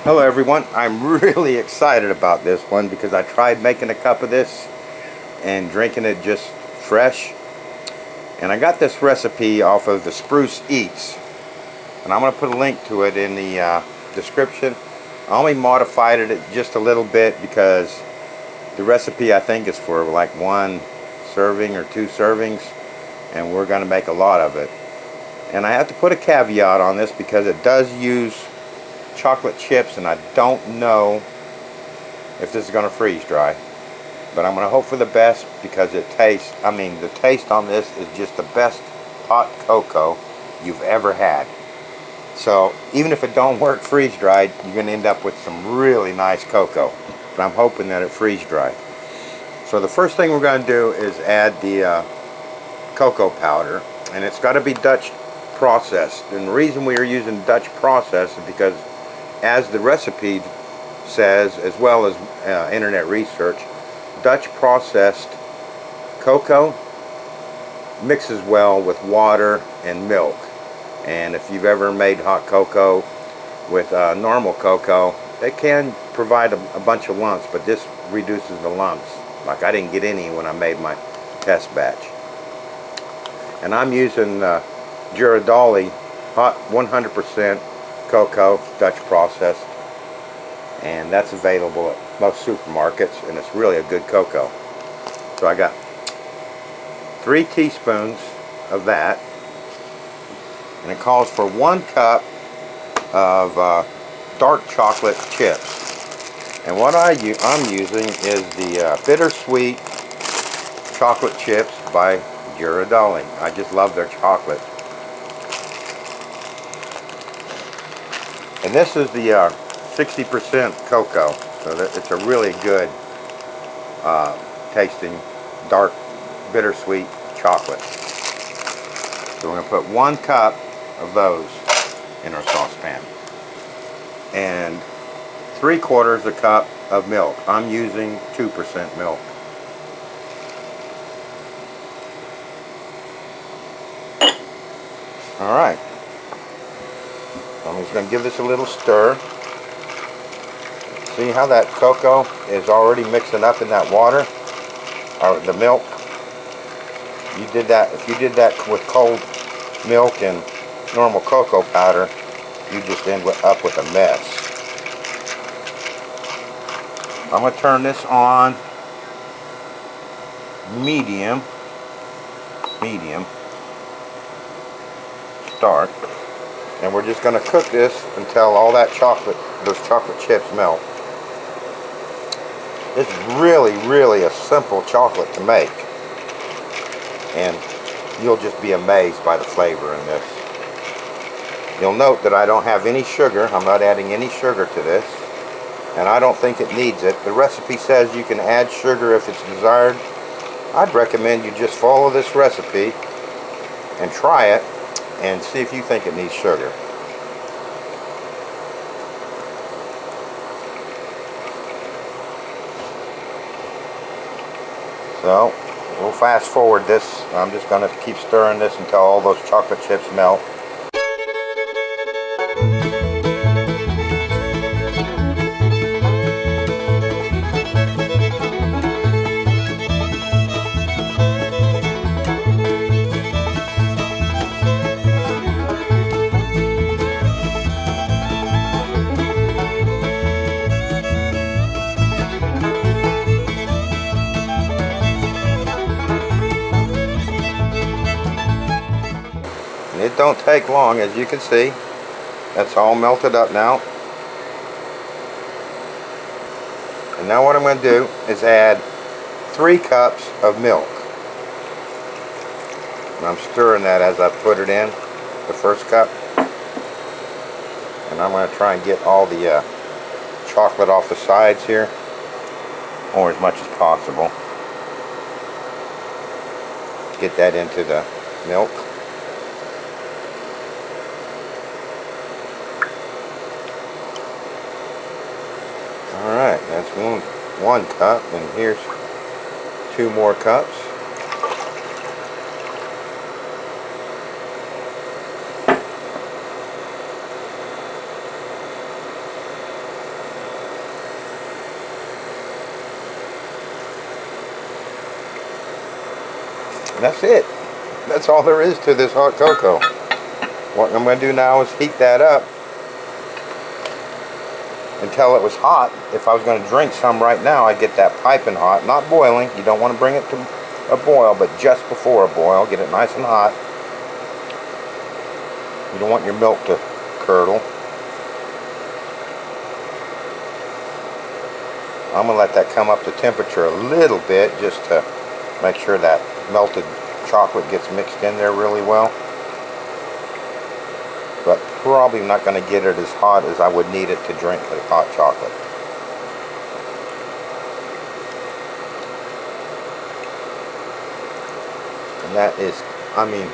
Hello everyone, I'm really excited about this one because I tried making a cup of this and drinking it just fresh, and I got this recipe off of the Spruce Eats, and I'm going to put a link to it in the description. I only modified it just a little bit because the recipe I think is for like 1 serving or 2 servings, and we're going to make a lot of it. And I have to put a caveat on this because it does use chocolate chips, and I don't know if this is going to freeze dry, but I'm going to hope for the best because it tastes, the taste on this is just the best hot cocoa you've ever had. So even if it don't work freeze dried, you're going to end up with some really nice cocoa, but I'm hoping that it freeze dry. So the first thing we're going to do is add the cocoa powder, and it's got to be Dutch processed. And the reason we are using Dutch process is because, as the recipe says, as well as internet research, Dutch processed cocoa mixes well with water and milk. And if you've ever made hot cocoa with normal cocoa, it can provide a bunch of lumps, but this reduces the lumps. Like, I didn't get any when I made my test batch. And I'm using Ghirardelli hot 100% cocoa, Dutch processed, and that's available at most supermarkets, and it's really a good cocoa. So I got 3 teaspoons of that, and it calls for 1 cup of dark chocolate chips. And what I'm using is the bittersweet chocolate chips by Ghirardelli. I just love their chocolate. And this is the 60% cocoa, so that it's a really good tasting dark bittersweet chocolate. So we're going to put 1 cup of those in our saucepan, and 3/4 a cup of milk. I'm using 2% milk. Alright, I'm just going to give this a little stir. See how that cocoa is already mixing up in that water, or the milk? You did that, if you did that with cold milk and normal cocoa powder, you just end up with a mess. I'm going to turn this on medium start, and we're just going to cook this until all that those chocolate chips melt. It's really a simple chocolate to make, and you'll just be amazed by the flavor in this. You'll note that I don't have any sugar. I'm not adding any sugar to this, and I don't think it needs it. The recipe says you can add sugar if it's desired. I'd recommend you just follow this recipe and try it and see if you think it needs sugar. So we'll fast forward this. I'm just going to keep stirring this until all those chocolate chips melt. It don't take long, as you can see. That's all melted up now. And now what I'm going to do is add 3 cups of milk. And I'm stirring that as I put it in, the first cup. And I'm going to try and get all the chocolate off the sides here, or as much as possible. Get that into the milk. Alright, that's one cup, and here's 2 more cups. And that's it. That's all there is to this hot cocoa. What I'm going to do now is heat that up until it was hot. If I was going to drink some right now, I'd get that piping hot, not boiling. You don't want to bring it to a boil, but just before a boil, get it nice and hot. You don't want your milk to curdle. I'm going to let that come up to temperature a little bit just to make sure that melted chocolate gets mixed in there really well. But probably not going to get it as hot as I would need it to drink the hot chocolate. And that is, I mean,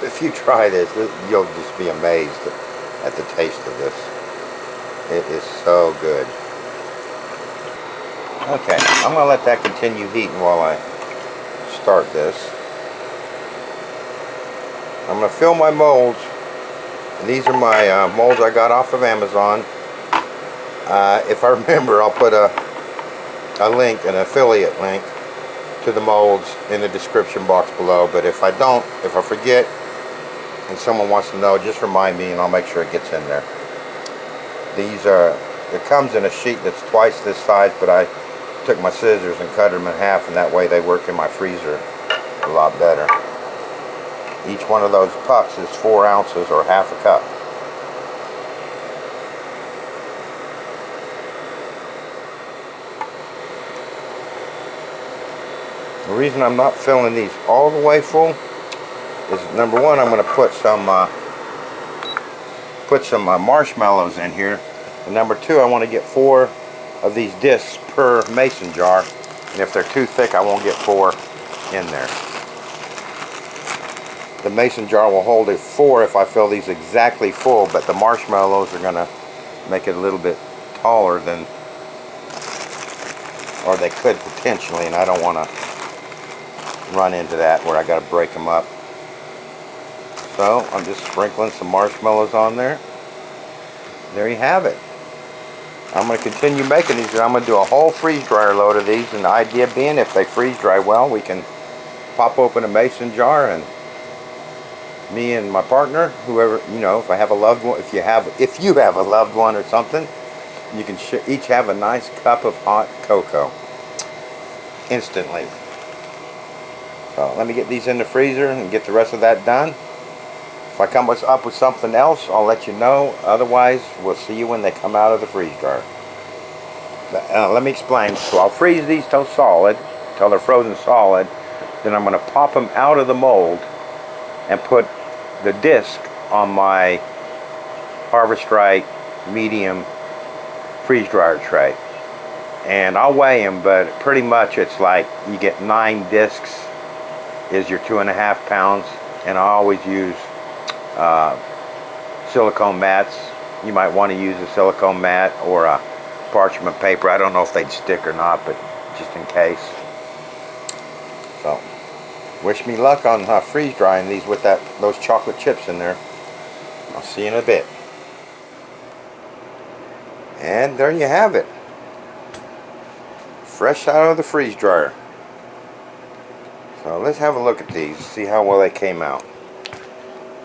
if you try this, you'll just be amazed at the taste of this. It is so good. Okay, I'm going to let that continue heating while I start this. I'm going to fill my molds. These are my molds I got off of Amazon. If I remember, I'll put a link, an affiliate link to the molds in the description box below. But if I don't, if I forget and someone wants to know, just remind me and I'll make sure it gets in there. These are, it comes in a sheet that's twice this size, but I took my scissors and cut them in half, and that way they work in my freezer a lot better. Each one of those pucks is 4 ounces or half a cup. The reason I'm not filling these all the way full is, number one, I'm going to put some marshmallows in here, and number two, I want to get 4 of these discs per mason jar, and if they're too thick I won't get 4 in there. The mason jar will hold a 4 if I fill these exactly full, but the marshmallows are going to make it a little bit taller than, or they could potentially, and I don't want to run into that where I got to break them up. So I'm just sprinkling some marshmallows on there. There you have it. I'm going to continue making these. I'm going to do a whole freeze dryer load of these, and the idea being, if they freeze dry well, we can pop open a mason jar, and me and my partner, whoever, you know, if I have a loved one, if you have a loved one or something, you can each have a nice cup of hot cocoa instantly. So let me get these in the freezer and get the rest of that done. If I come up with something else, I'll let you know. Otherwise, we'll see you when they come out of the freeze dryer. Let me explain. So I'll freeze these till solid, till they're frozen solid. Then I'm going to pop them out of the mold and put the disc on my Harvest Right medium freeze dryer tray. And I'll weigh them, but pretty much it's like you get 9 discs is your 2.5 pounds. And I always use silicone mats. You might want to use a silicone mat or a parchment paper. I don't know if they'd stick or not, but just in case. So wish me luck on freeze drying these with those chocolate chips in there. I'll see you in a bit. And there you have it, fresh out of the freeze dryer. So let's have a look at these, see how well they came out.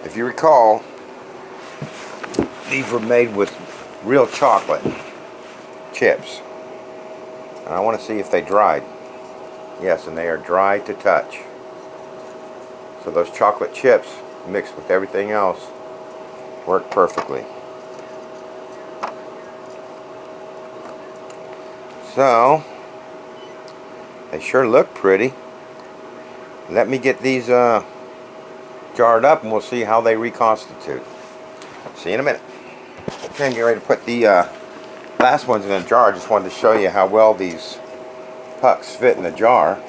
If you recall, these were made with real chocolate chips, and I want to see if they dried. Yes, and they are dry to touch. So those chocolate chips mixed with everything else work perfectly. So they sure look pretty. Let me get these jarred up and we'll see how they reconstitute. See you in a minute. Okay, I'm getting ready to put the last ones in a jar. I just wanted to show you how well these pucks fit in the jar.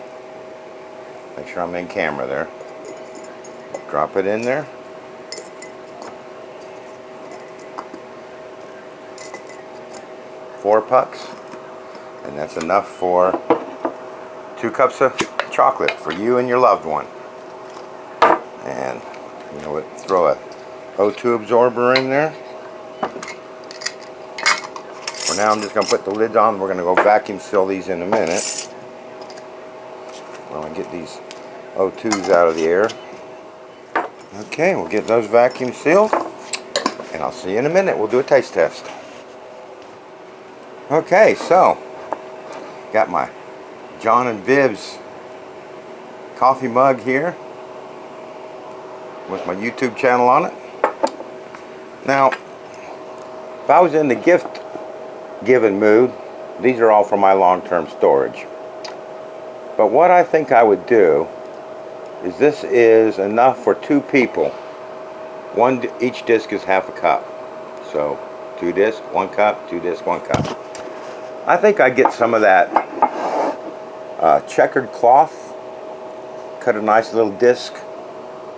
Make sure I'm in camera there. Drop it in there. Four pucks, and that's enough for 2 cups of chocolate for you and your loved one. And you know what, throw a O2 absorber in there. For now I'm just going to put the lids on. We're going to go vacuum seal these in a minute while I get these O2's out of the air. Okay, we'll get those vacuum sealed, and I'll see you in a minute. We'll do a taste test. Okay, so got my John and Viv's coffee mug here with my YouTube channel on it. Now, if I was in the gift giving mood, these are all for my long-term storage. But what I think I would do is, this is enough for 2 people. Each disc is half a cup. So 2 discs, 1 cup, 2 discs, 1 cup. I think I get some of that checkered cloth, cut a nice little disc,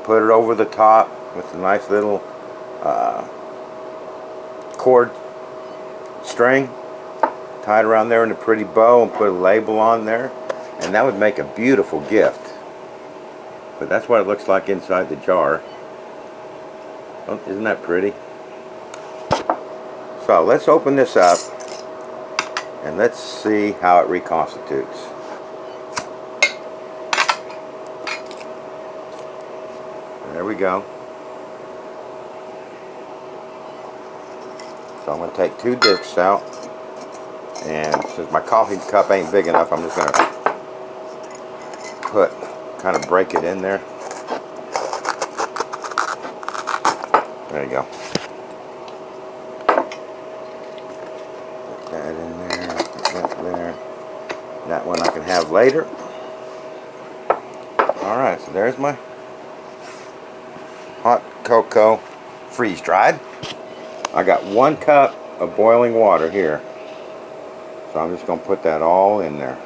put it over the top with a nice little cord string, tie it around there in a pretty bow and put a label on there, and that would make a beautiful gift. But that's what it looks like inside the jar. Isn't that pretty? So let's open this up and let's see how it reconstitutes. There we go. So I'm going to take 2 discs out, and since my coffee cup ain't big enough, I'm just going to kind of break it in there. There you go. Put that in there, put that there. That one I can have later. Alright, so there's my hot cocoa freeze dried. I got 1 cup of boiling water here. So I'm just going to put that all in there.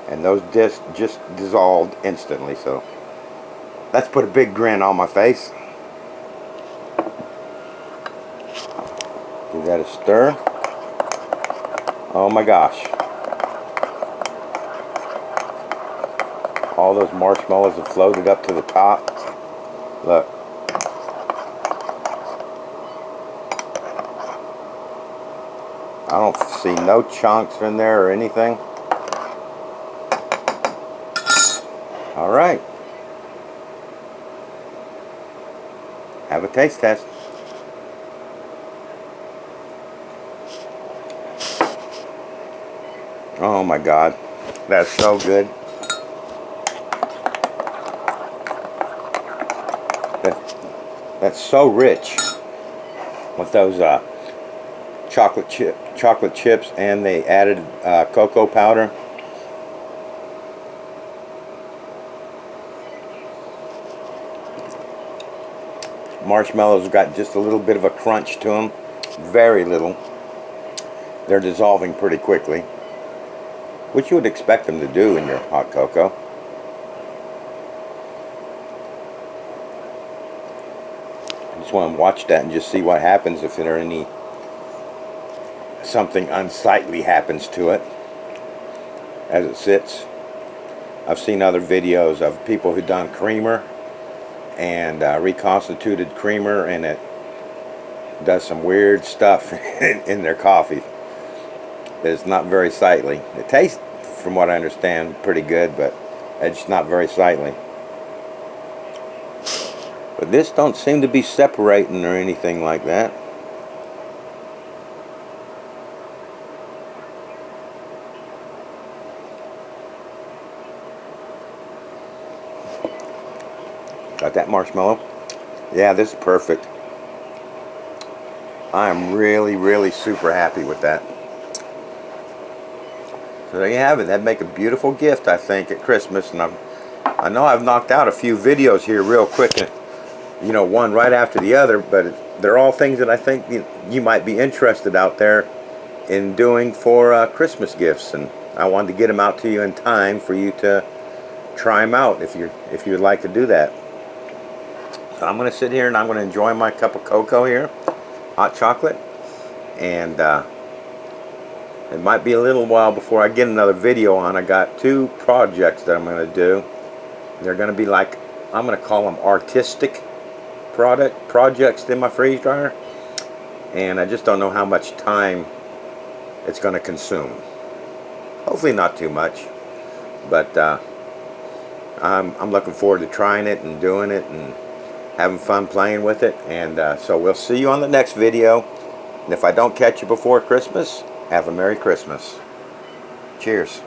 And those discs just dissolved instantly, so that's put a big grin on my face. Give that a stir. Oh my gosh. All those marshmallows have floated up to the top. Look. I don't see no chunks in there or anything. All right. Have a taste test. Oh my God, that's so good. That's so rich with those chocolate chips, and they added cocoa powder. Marshmallows got just a little bit of a crunch to them, very little. They're dissolving pretty quickly, which you would expect them to do in your hot cocoa. I just want to watch that and just see what happens if there are something unsightly happens to it as it sits. I've seen other videos of people who done creamer and reconstituted creamer, and it does some weird stuff in their coffee. It's not very sightly. It tastes, from what I understand, pretty good, but it's not very sightly. But this don't seem to be separating or anything like that. Got that marshmallow? Yeah, this is perfect. I am really super happy with that. So there you have it. That'd make a beautiful gift, I think, at Christmas. And I know I've knocked out a few videos here real quick, and, you know, one right after the other, but they're all things that I think you might be interested out there in doing for Christmas gifts, and I wanted to get them out to you in time for you to try them out if you would like to do that. So I'm going to sit here and I'm going to enjoy my cup of cocoa here, hot chocolate, and it might be a little while before I get another video on. I got 2 projects that I'm going to do. They're going to be like, I'm going to call them artistic projects in my freeze dryer, and I just don't know how much time it's going to consume. Hopefully not too much, but I'm looking forward to trying it and doing it and having fun playing with it. And so we'll see you on the next video. And if I don't catch you before Christmas, have a Merry Christmas. Cheers.